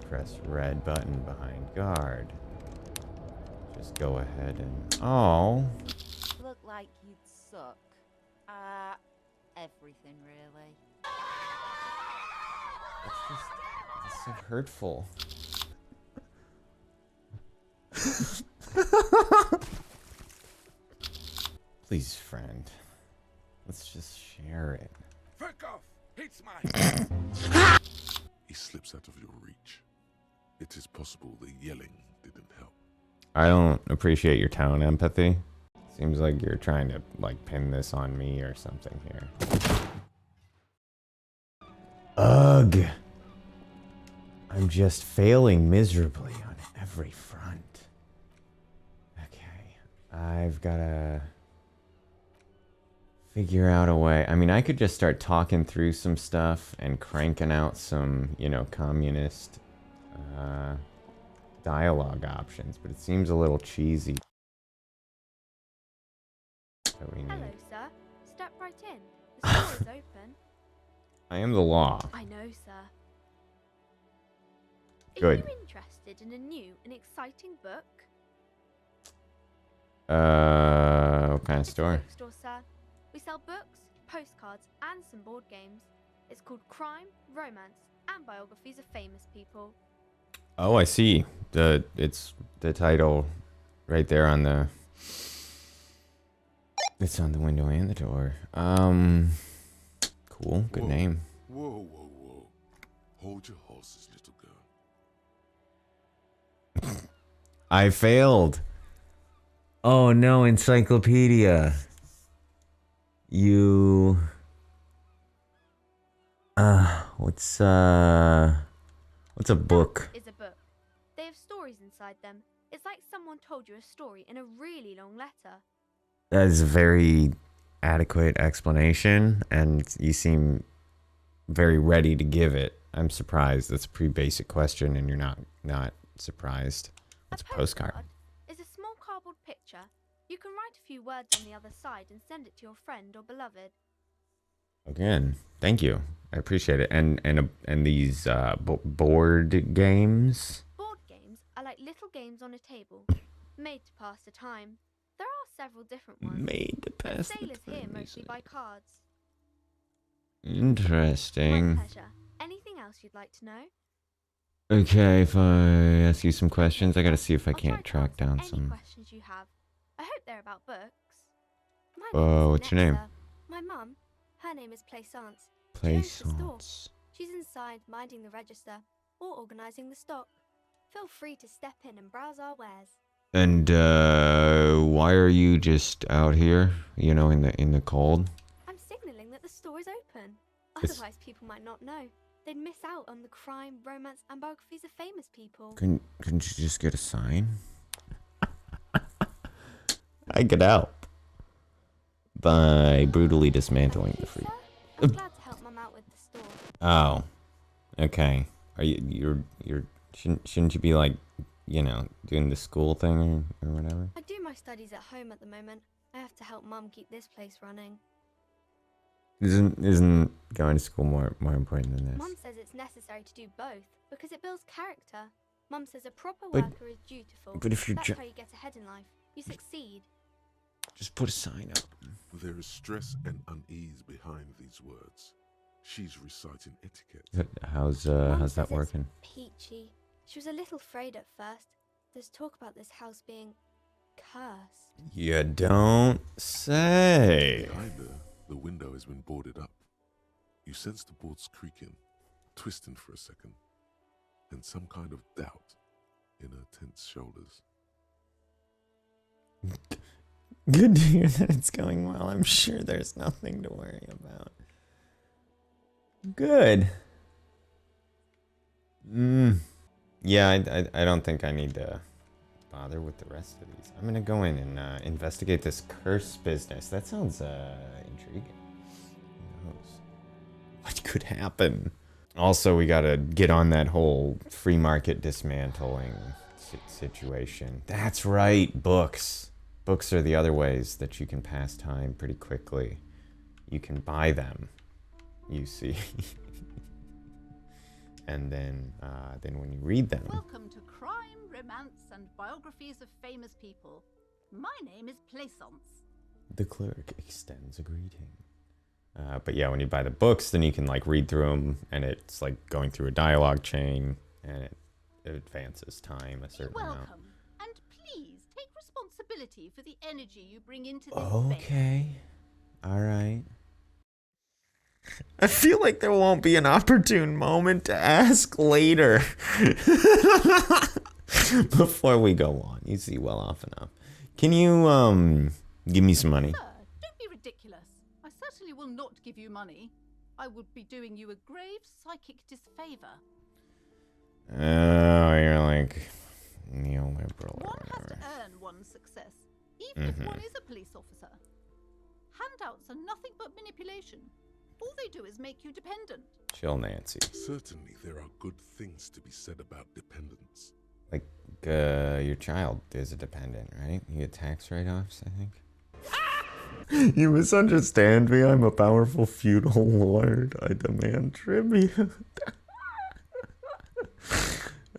Press red button behind guard. Just go ahead and... Oh. Look like you'd suck. Everything really. That's so hurtful. Please, friend. Let's just share it. Fuck off! It's mine! He slips out of your reach. It is possible the yelling didn't help. I don't appreciate your tone empathy. Seems like you're trying to, like, pin this on me or something here. Ugh. I'm just failing miserably on every front. Okay. I've gotta figure out a way. I mean, I could just start talking through some stuff and cranking out some, you know, communist dialogue options, but it seems a little cheesy. Hello, sir. Step right in. The store is open. I am the law. I know, sir. Good. Are you interested in a new and exciting book? What kind of It's a store? bookstore, sir. We sell books, postcards, and some board games. It's called Crime, Romance, and Biographies of Famous People. Oh, I see. It's the title right there on the... It's on the window and the door. Cool. Good Whoa. name. Whoa, whoa, whoa. Hold your horses, little girl. I failed. Oh no, encyclopedia. You... what's a book? Is a book. They have stories inside them. It's like someone told you a story in a really long letter. That is a very adequate explanation, and you seem very ready to give it. I'm surprised. That's a pretty basic question, and you're not surprised. What's a postcard? Is a small cardboard picture. You can write a few words on the other side and send it to your friend or beloved. Again, thank you. I appreciate it. And these board games. Board games are like little games on a table, made to pass the time. There are several different ones. Made to but pass the sailors here time, mostly buy cards. Interesting. My pleasure. Anything else you'd like to know? Okay, if I ask you some questions, I gotta see if I I'll try can't to track answer down any some. questions you have. I hope they're about books. My name is What's your name? Alexa. My mum, her name is Plaisance. She owns the store. Plaisance. She's inside minding the register or organising the stock. Feel free to step in and browse our wares. And why are you just out here? You know, in the cold. I'm signalling that the store is open. It's- Otherwise, people might not know. They'd miss out on the crime, romance, and biographies of famous people. Couldn't you just get a sign? I could help by brutally dismantling the Thank you, freak. sir. I'm glad to help Mum out with the store. Oh, okay. Are you're shouldn't you be like, you know, doing the school thing or whatever? I do my studies at home at the moment. I have to help Mum keep this place running. Isn't going to school more important than this? Mum says it's necessary to do both because it builds character. Mum says a proper But- worker is dutiful. but if you're That's ju- how you get ahead in life. You succeed. Just put a sign up. There is stress and unease behind these words. She's reciting etiquette. How's Mum that says it's working? peachy. She was a little afraid at first. There's talk about this house being cursed. You don't say. Behind her, the window has been boarded up. You sense the boards creaking, twisting for a second, and some kind of doubt in her tense shoulders. Good to hear that it's going well. I'm sure there's nothing to worry about. Good. Yeah, I don't think I need to bother with the rest of these. I'm gonna go in and investigate this curse business. That sounds intriguing. Who knows what could happen? Also, we gotta get on that whole free market dismantling situation. That's right, books. Books are the other ways that you can pass time pretty quickly. You can buy them, you see. and then when you read them, Welcome to Crime, Romance, and Biographies of Famous People. My name is Plaisance. the clerk extends a greeting. But yeah, when you buy the books, then you can like read through them, and it's like going through a dialogue chain, and it advances time a certain amount. Welcome, and please take responsibility for the energy you bring into this space. Okay. All right. I feel like there won't be an opportune moment to ask later. Before we go on, you see well off enough. Can you give me some money? Sir, don't be ridiculous. I certainly will not give you money. I would be doing you a grave psychic disfavor. Oh, you're like neoliberal or One has whatever. to earn one's success, even if one is a police officer. Handouts are nothing but manipulation. All they do is make you dependent. Chill, Nancy. Certainly, there are good things to be said about dependence. Like, your child is a dependent, right? You get tax write-offs, I think. You misunderstand me. I'm a powerful feudal lord. I demand tribute.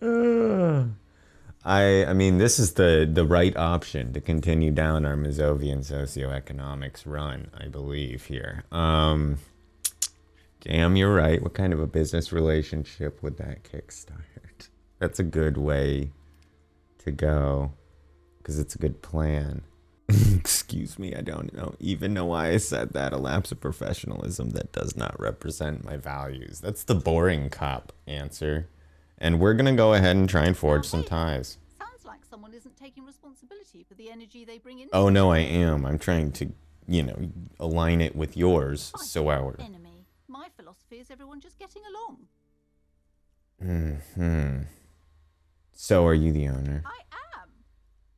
I mean, this is the right option to continue down our Mazovian socioeconomics run, I believe, here. Damn, you're right. What kind of a business relationship would that kickstart? That's a good way to go, because it's a good plan. Excuse me, I don't even know why I said that. A lapse of professionalism that does not represent my values. That's the boring cop answer. And we're going to go ahead and try and forge some ties. Sounds like someone isn't taking responsibility for the energy they bring in. Oh, no, I am. I'm trying to, align it with yours. So our... Enemy. My philosophy is everyone just getting along. So are you the owner? I am.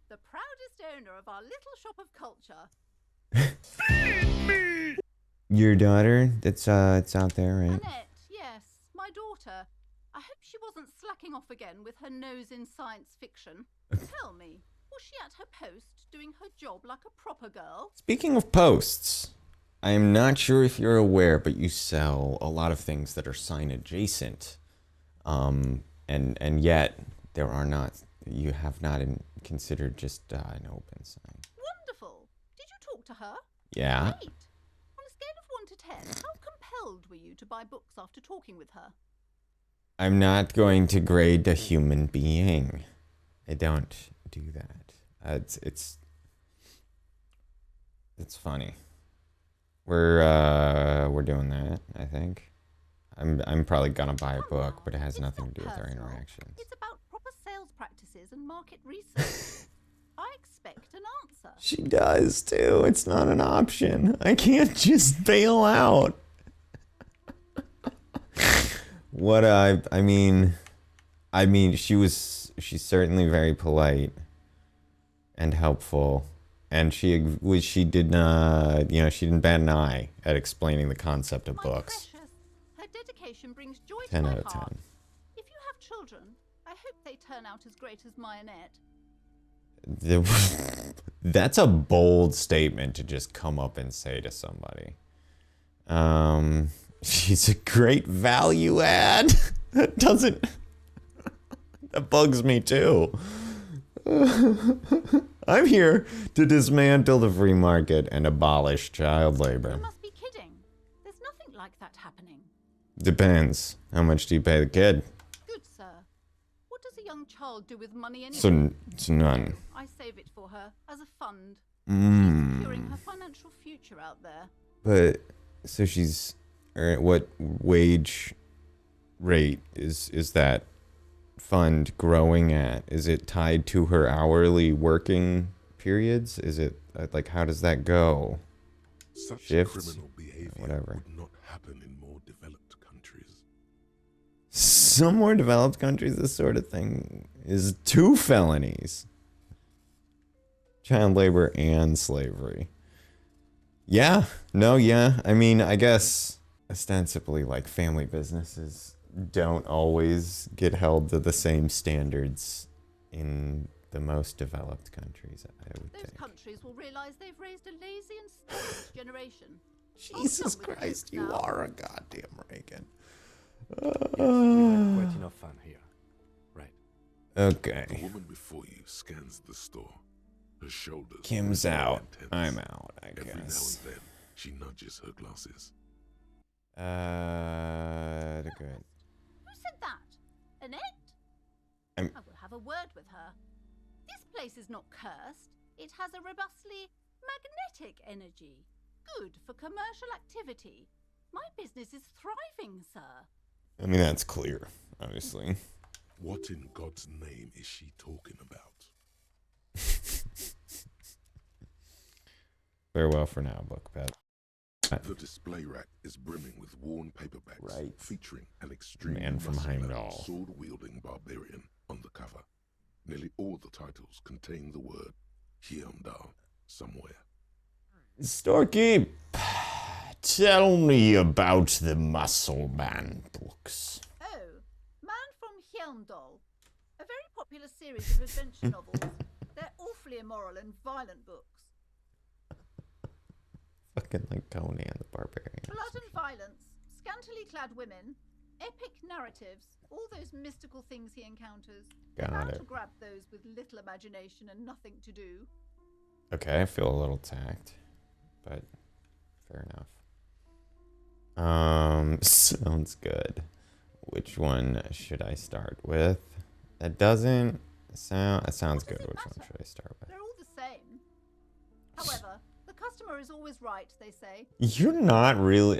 The proudest owner of our little shop of culture. Your daughter? It's out there, right? Annette, yes, my daughter. I hope she wasn't slacking off again with her nose in science fiction. Tell me, was she at her post doing her job like a proper girl? Speaking of posts, I am not sure if you're aware, but you sell a lot of things that are sign adjacent. And yet you have not considered just an open sign. Wonderful. Did you talk to her? Yeah. Great. On a scale of 1 to 10, how compelled were you to buy books after talking with her? I'm not going to grade a human being. I don't do that. It's funny. We're doing that, I think. I'm probably gonna buy a book, but it has nothing to do with our interactions. It's about proper sales practices and market research. I expect an answer. She does too. It's not an option. I can't just bail out. I mean, she's certainly very polite and helpful, and she didn't bat an eye at explaining the concept of My books. precious, her dedication brings joy 10 to my out of heart. 10. If you have children, I hope they turn out as great as my Annette. That's a bold statement to just come up and say to somebody. She's a great value add. That bugs me too. I'm here to dismantle the free market and abolish child You labor. must be kidding. There's nothing like that happening. Depends. How much do you pay the kid? Good sir. What does a young child do with money anyway? So it's none. I save it for her as a fund. Securing her Mm. financial future out there. But so she's what wage rate is that fund growing at? Is it tied to her hourly working periods? Is it like, how does that go? Such Shifts? criminal behavior Whatever. would not happen in more developed countries. Some more developed countries, this sort of thing is 2 felonies. Child labor and slavery. Yeah. No, yeah. I mean, I guess ostensibly like family businesses don't always get held to the same standards in the most developed countries, I would Those think. countries will realize they've raised a lazy and stupid generation. Jesus I'll start with Christ, kids you now. are a goddamn Reagan. Yes, we've had quite enough fun here. Right. Okay. The woman before you scans the store. Her shoulders. Kim's bristle out. and tense. I'm out, I Every guess. now and then, she nudges her glasses. Good. Who said that? Annette? I'm- I will have a word with her. This place is not cursed. It has a robustly magnetic energy. Good for commercial activity. My business is thriving, sir. I mean, that's clear, obviously. What in God's name is she talking about? Farewell for now, book pet. The display rack is brimming with worn paperbacks, Right. featuring an extremely Man from muscular, Heimdall. sword-wielding barbarian on the cover. Nearly all the titles contain the word Heimdall somewhere. Storky, tell me about the Muscle Man books. Oh, Man from Heimdall. A very popular series of adventure novels. They're awfully immoral and violent books. Fucking like Conan the Barbarian. Blood and violence, scantily clad women, epic narratives, all those mystical things he encounters. Got Bound it. to grab those with little imagination and nothing to do. Okay, I feel a little tacked, but fair enough. Sounds good. Which one should I start with? That doesn't sound. That sounds What good. does it Which one matter? should I start with? They're all the same. However, the customer is always right, they say. You're not really.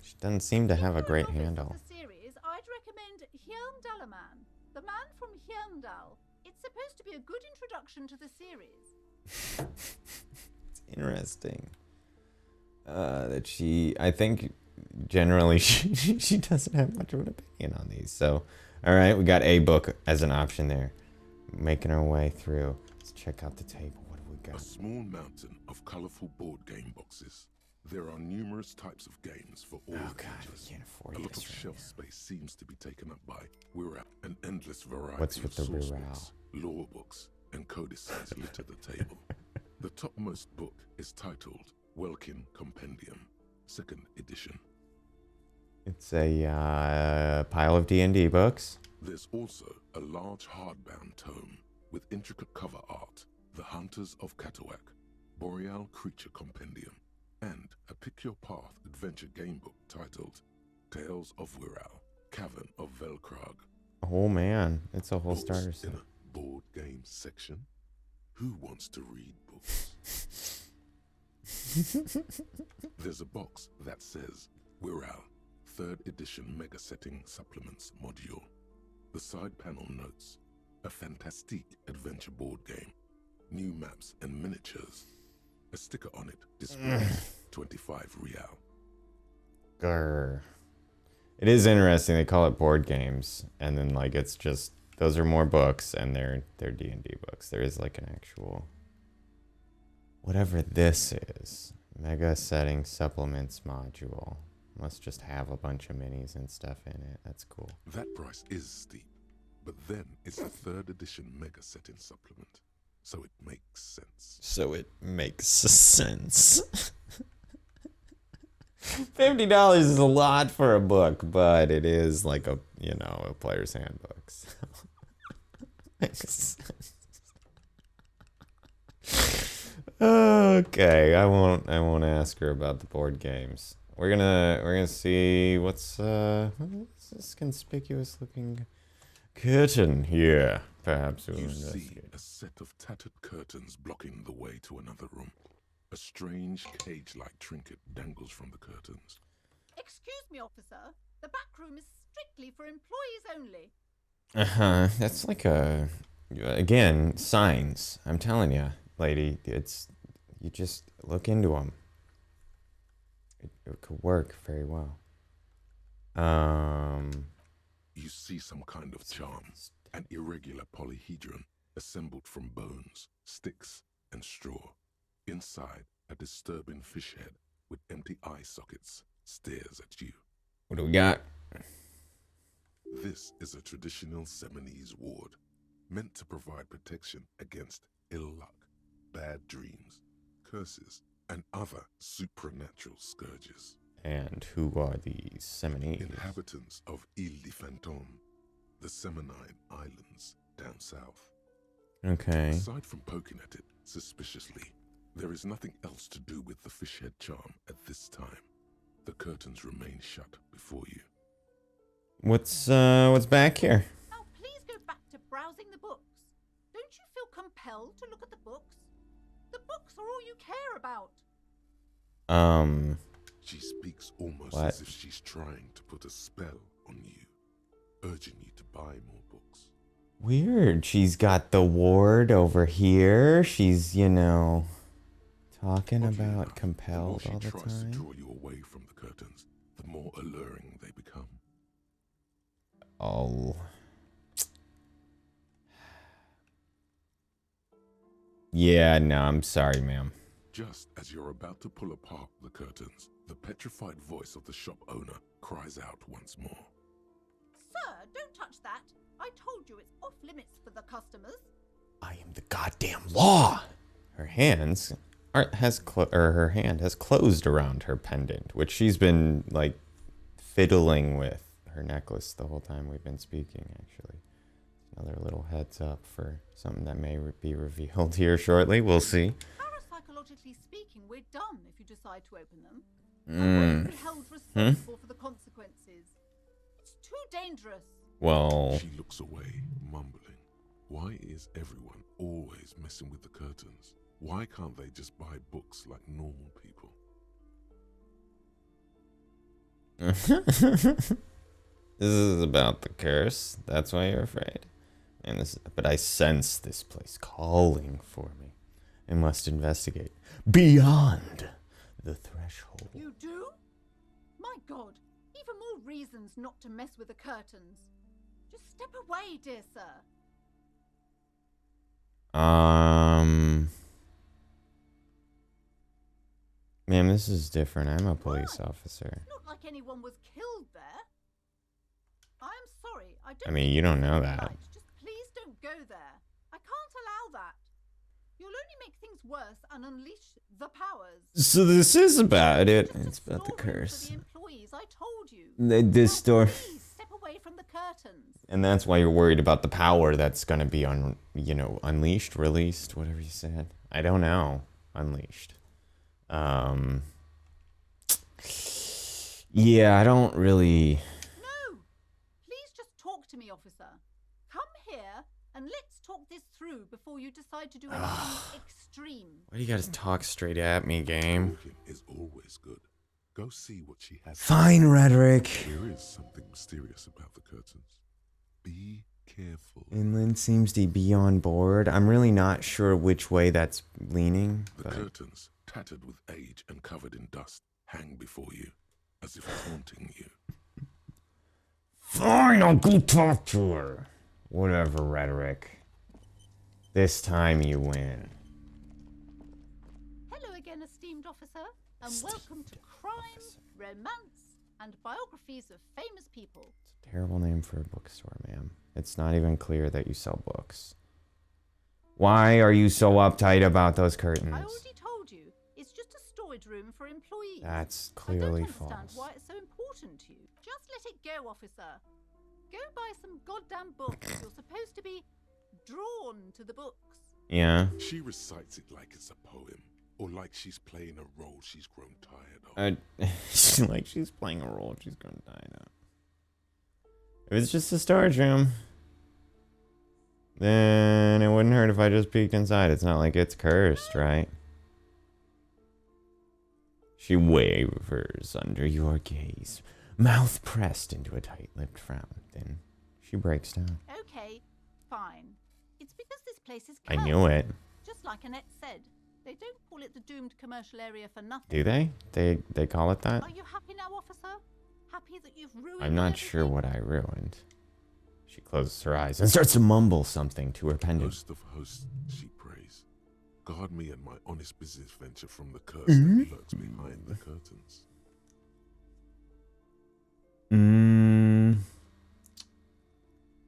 She doesn't seem to have a If you're great novice to handle. The series, I'd recommend Heimdallaman, the man from Heimdall. It's supposed to be a good introduction to the series. It's interesting. That she. I think generally she doesn't have much of an opinion on these. So, all right, we got a book as an option there. Making our way through. Let's check out the table. What do we A got? small mountain of colorful board game boxes. There are numerous types of games for all Oh god, we ages. can't afford A lot this of right shelf now. space seems to be taken up by Wirral. An endless variety What's of with the source Wirral? books, lore books, and codices litter the table. The topmost book is titled Welkin Compendium, 2nd edition. It's a pile of D&D books. There's also a large hardbound tome with intricate cover art, The Hunters of Katawak, Boreal Creature Compendium, and a Pick Your Path adventure game book titled Tales of Wirral, Cavern of Velkrag. Oh man, it's a whole Books starter in set. a board game section? Who wants to read books? There's a box that says Wirral, 3rd edition Mega Setting Supplements Module. The side panel notes, a fantastique adventure board game, new maps and miniatures. A sticker on it displays 25 real. Grr. It is interesting. They call it board games, and then like it's just those are more books, and they're D&D books. There is like an actual whatever this is, Mega Setting Supplements module. Must just have a bunch of minis and stuff in it. That's cool. That price is steep, but then it's a 3rd edition Mega Setting Supplement, so it makes sense. So it makes sense. $50 is a lot for a book, but it is like a a player's handbook. So. Makes sense. Okay, I won't ask her about the board games. We're gonna see what's this conspicuous looking curtain here. Perhaps we'll You see investigate. a set of tattered curtains blocking the way to another room. A strange cage-like trinket dangles from the curtains. Excuse me, officer. The back room is strictly for employees only. That's like again signs. I'm telling you, lady. You just look into them. It could work very well. You see some kind of charm, an irregular polyhedron assembled from bones, sticks, and straw. Inside, a disturbing fish head with empty eye sockets stares at you. What do we got? This is a traditional Seminese ward, meant to provide protection against ill luck, bad dreams, curses, and other supernatural scourges. And who are the Seminese? Inhabitants of Ile de Fantôme, the Seminine Islands down south. Okay. Aside from poking at it suspiciously, there is nothing else to do with the fishhead charm at this time. The curtains remain shut before you. What's back here? Now please go back to browsing the books. Don't you feel compelled to look at the books? The books are all you care about. She speaks almost What? as if she's trying to put a spell on you, urging you to buy more books. Weird. She's got the ward over here. She's, you know, talking Oddly about enough, compelled the all more the she tries to time. draw you away from the curtains, the more alluring they become. Oh. Yeah, no, I'm sorry, ma'am. Just as you're about to pull apart the curtains, the petrified voice of the shop owner cries out once more. Sir, don't touch that. I told you it's off limits for the customers. I am the goddamn law. Her hands her hand has closed around her pendant, which she's been like fiddling with her necklace the whole time we've been speaking. Actually, another little heads up for something that may be revealed here shortly. We'll see. Parapsychologically speaking, we're done if you decide to open them. I won't be held responsible for the consequences. It's too dangerous. Well, She looks away, mumbling. Why is everyone always messing with the curtains? Why can't they just buy books like normal people? this is about the curse. That's why you're afraid. And but I sense this place calling for me. I must investigate beyond the threshold. You do? My God, even more reasons not to mess with the curtains. Just step away, dear sir. Ma'am, this is different. I'm a police officer. It's not like anyone was killed there. I'm sorry, I don't. I mean, you don't know that. Right, just please don't go there. I can't allow that. You'll only make things worse and unleash the powers. So this is about it. Just a It's about the storeroom for curse. the employees, I told you. This Now, store. Please step away from the curtains. And that's why you're worried about the power that's going to be unleashed, released, whatever you said. I don't know. Unleashed. Yeah, I don't really. No! Please just talk to me, officer. Come here and let's talk this through before you decide to do anything extreme. Why do you gotta talk straight at me, game? Talking is always good. Go see what she has. Fine, rhetoric. There is something mysterious about the curtains. Be careful. Inland seems to be on board. I'm really not sure which way that's leaning. The But curtains, tattered with age and covered in dust, hang before you, as if taunting you. fine, I'll go talk to her. Whatever, rhetoric. This time you win. Hello again, esteemed officer, and welcome to crime, romance, and biographies of famous people. Terrible name for a bookstore, ma'am. It's not even clear that you sell books. Why are you so uptight about those curtains? I already told you, it's just a storage room for employees. That's I clearly don't understand false. why it's so important to you. Just let it go, officer. Go buy some goddamn books. You're supposed to be drawn to the books. Yeah. She recites it like it's a poem, or like she's playing a role she's grown tired of. Like she's playing a role she's gonna die now. If it's just a storage room, then it wouldn't hurt if I just peeked inside. It's not like it's cursed, right? She wavers under your gaze, mouth pressed into a tight-lipped frown. Then she breaks down. Okay, fine. It's because this place is I cursed. knew it. Just like Annette said, they don't call it the doomed commercial area for nothing. Do they? They call it that? Are you happy now, officer? Happy that you've ruined I'm not sure everything? what I ruined. She closes her eyes and starts to mumble something to her pendant. Host of hosts, she prays. Guard me and my honest business venture from the curse that lurks behind the curtains.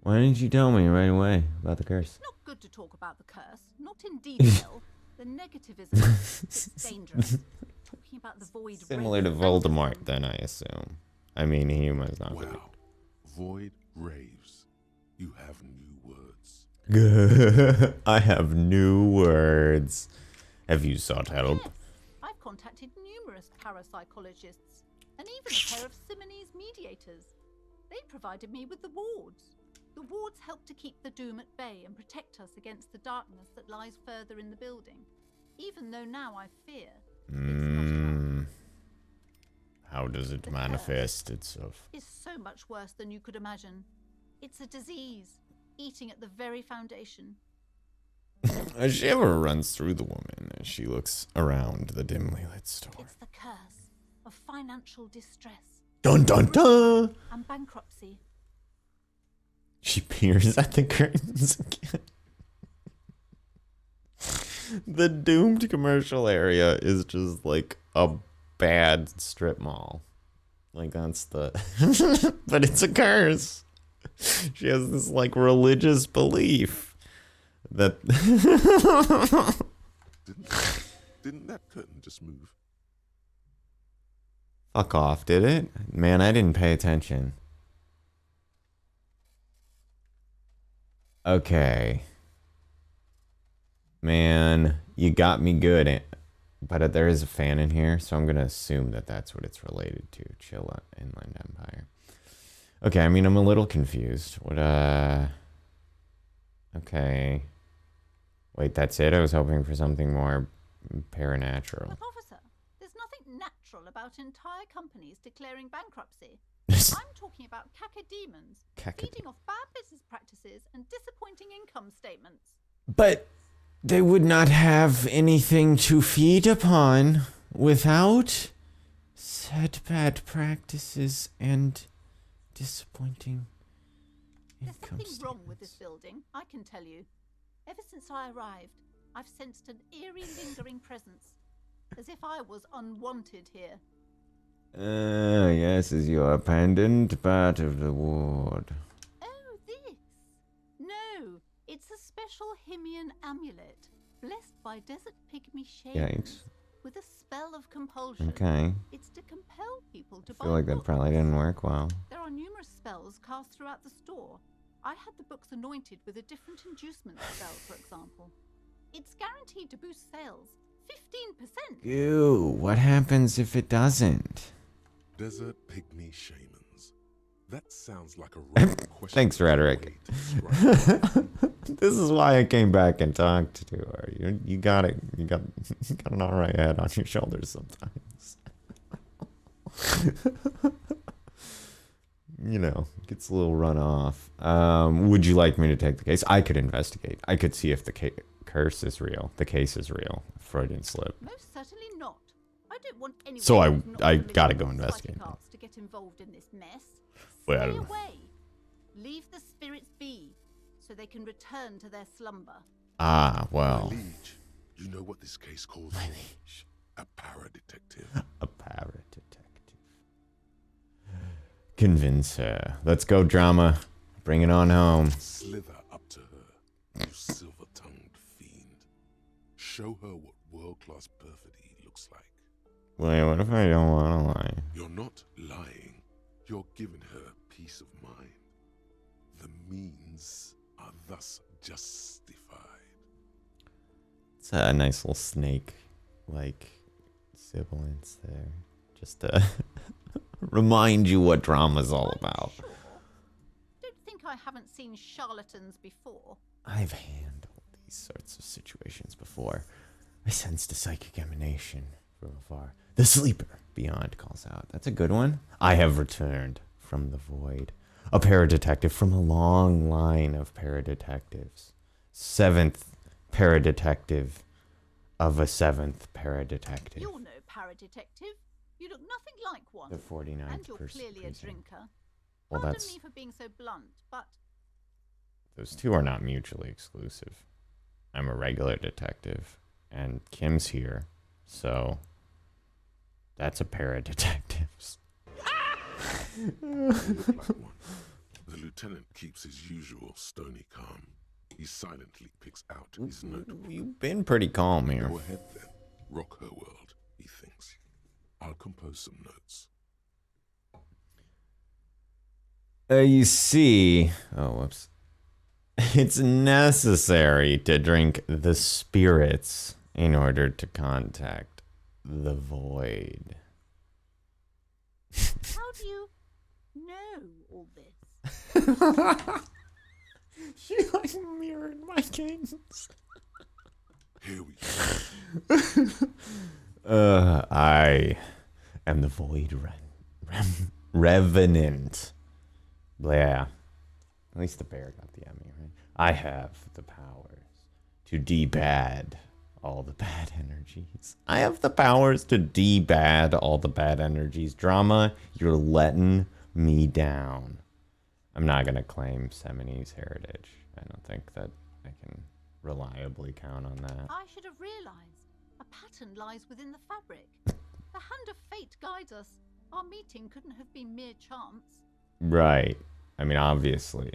Why didn't you tell me right away about the curse? It's not good to talk about the curse, not in detail. The negativism is dangerous. talking about the void. Similar to rays. Voldemort, then, I assume. I mean, he was not great. Wow. Void raves. You have new words. I have new words. Have you sought help? Yes, I've contacted numerous parapsychologists and even a pair of Simonese mediators. They provided me with the wards. The wards help to keep the doom at bay and protect us against the darkness that lies further in the building. Even though now I fear it's not enough. How does it The manifest itself? It's so much worse than you could imagine. It's a disease, eating at the very foundation. A shiver runs through the woman as she looks around the dimly lit store. It's the curse of financial distress Dun dun dun! and bankruptcy. She peers at the curtains again. The doomed commercial area is just like a bad strip mall. Like that's the but it's a curse. She has this like religious belief that Didn't that curtain just move? fuck off, did it? Man, I didn't pay attention. Okay. Man, you got me good. But there is a fan in here, so I'm going to assume that that's what it's related to. Chilla Inland Empire. Okay, I mean, I'm a little confused. What, okay. Wait, that's it? I was hoping for something more paranatural. But officer, there's nothing natural about entire companies declaring bankruptcy. I'm talking about cacodemons, feeding off bad business practices and disappointing income statements. But they would not have anything to feed upon without said bad practices and disappointing There's income something wrong with this statements. building, I can tell you. Ever since I arrived, I've sensed an eerie lingering presence, as if I was unwanted here. Yes, is your pendant part of the ward? Oh, this? No, it's a special Himian amulet, blessed by desert pygmy shamans, Yikes. with a spell of compulsion. Okay. It's to compel people to I buy feel like that books. probably didn't work well. There are numerous spells cast throughout the store. I had the books anointed with a different inducement spell, for example. It's guaranteed to boost sales 15%. Ew, what happens if it doesn't? Desert pygmy shamans. That sounds like a wrong question. Thanks, Rhetoric. way to describe it. This is why I came back and talked to her. You got it. You got an alright head on your shoulders sometimes. You know, gets a little run off. Would you like me to take the case? I could investigate. I could see if the curse is real. The case is real. Freudian slip. Most certainly not. I don't want anyone So who's not I familiar gotta with go psychic investigate. arts to get involved in this mess. Well. Stay away. Leave the spirits be, so they can return to their slumber. Ah, My well. liege, you know what this case calls My for? liege. A paradetective. A paradetective. Convince her. Let's go, drama. Bring it on home. Slither up to her, you silver-tongued fiend. Show her what world-class perfidy looks like. Wait, what if I don't want to lie? You're not lying. You're giving her peace of mind. The means are thus justified. It's a nice little snake-like sibilance there. Just to remind you what drama's all about. Sure. Don't think I haven't seen charlatans before. I've handled these sorts of situations before. I sensed a psychic emanation from afar. The sleeper beyond calls out. That's a good one. I have returned from the void. A paradetective from a long line of paradetectives. Seventh paradetective of a seventh paradetective. You're no paradetective. You look nothing like one. The 49th And you're clearly a precinct. drinker. Well, Pardon that's... me for being so blunt, but Those two are not mutually exclusive. I'm a regular detective, and Kim's here, so that's a pair of detectives. You look like one. The lieutenant keeps his usual stony calm. He silently picks out his notebook. You've been pretty calm here. Go ahead then. Rock her world, he thinks. I'll compose some notes. You see, oh, whoops. It's necessary to drink the spirits in order to contact the void. How do you know all this? She like mirrored my games. Here we go. I am the void revenant. Yeah. At least the bear got the Emmy, right? I have the powers to debad all the bad energies. I have the powers to debad all the bad energies. Drama, you're letting me down. I'm not going to claim Semini's heritage. I don't think that I can reliably count on that. I should have realized. A pattern lies within the fabric. The hand of fate guides us. Our meeting couldn't have been mere chance. Right. I mean, obviously.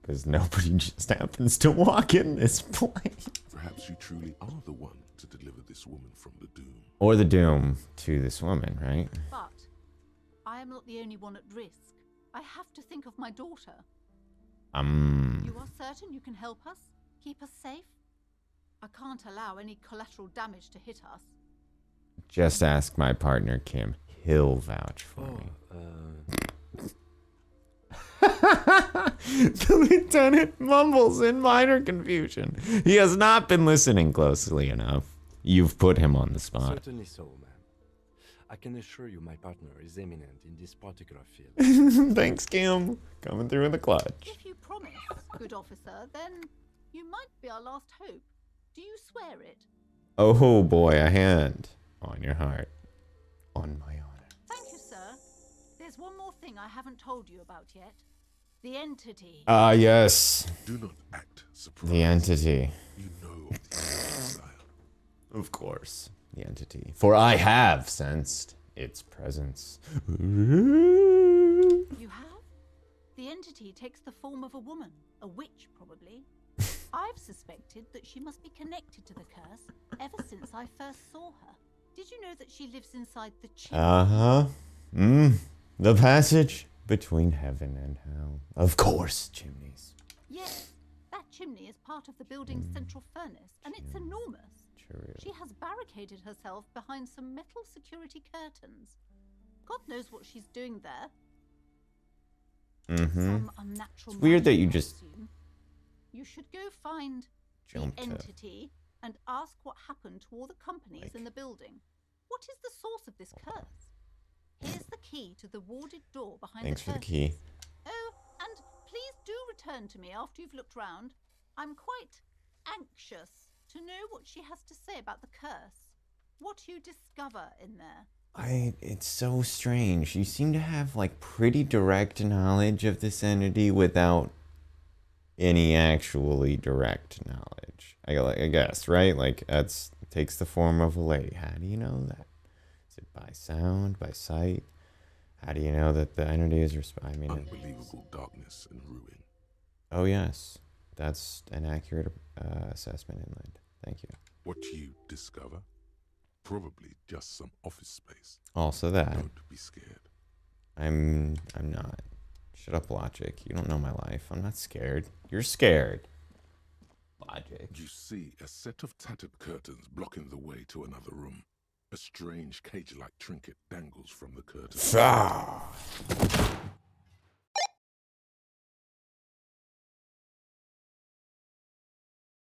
Because nobody just happens to walk in this place. Perhaps you truly are the one to deliver this woman from the doom. Or the doom to this woman, right? But I am not the only one at risk. I have to think of my daughter. You are certain you can help us? Keep us safe? I can't allow any collateral damage to hit us. Just ask my partner, Kim. He'll vouch for me. The lieutenant mumbles in minor confusion. He has not been listening closely enough. You've put him on the spot. Certainly so, ma'am. I can assure you my partner is eminent in this particular field. Thanks, Kim. Coming through in the clutch. If you promise, good officer, then you might be our last hope. Do you swear it? Oh boy, a hand on your heart. On my honor. Thank you, sir. There's one more thing I haven't told you about yet. The entity. Ah, yes. Do not act surprised. The entity. You know of the exile. Of course. The entity. For I have sensed its presence. You have? The entity takes the form of a woman. A witch, probably. I've suspected that she must be connected to the curse ever since I first saw her. Did you know that she lives inside the chimney? Uh-huh. The passage between heaven and hell. Of course, chimneys. Yes, that chimney is part of the building's central furnace, and it's enormous. True. She has barricaded herself behind some metal security curtains. God knows what she's doing there. Some unnatural. It's weird that you magic, I just assume. You should go find jumped the to- entity and ask what happened to all the companies in the building. What is the source of this curse? Here's the key to the warded door behind Thanks the for the curtains. key. Oh, and please do return to me after you've looked round. I'm quite anxious to know what she has to say about the curse. What you discover in there. It's so strange. You seem to have like pretty direct knowledge of this entity without any actually direct knowledge. I guess, right? Like takes the form of a lady. How do you know that? Is it by sound, by sight? How do you know that the entity is I mean, Unbelievable darkness and ruin. oh yes, that's an accurate assessment, Inland. Thank you. What you discover? Probably just some office space. Also that. Don't be scared. I'm not. Shut up, Logic. You don't know my life. I'm not scared. You're scared. Logic. You see a set of tattered curtains blocking the way to another room. A strange cage-like trinket dangles from the curtains.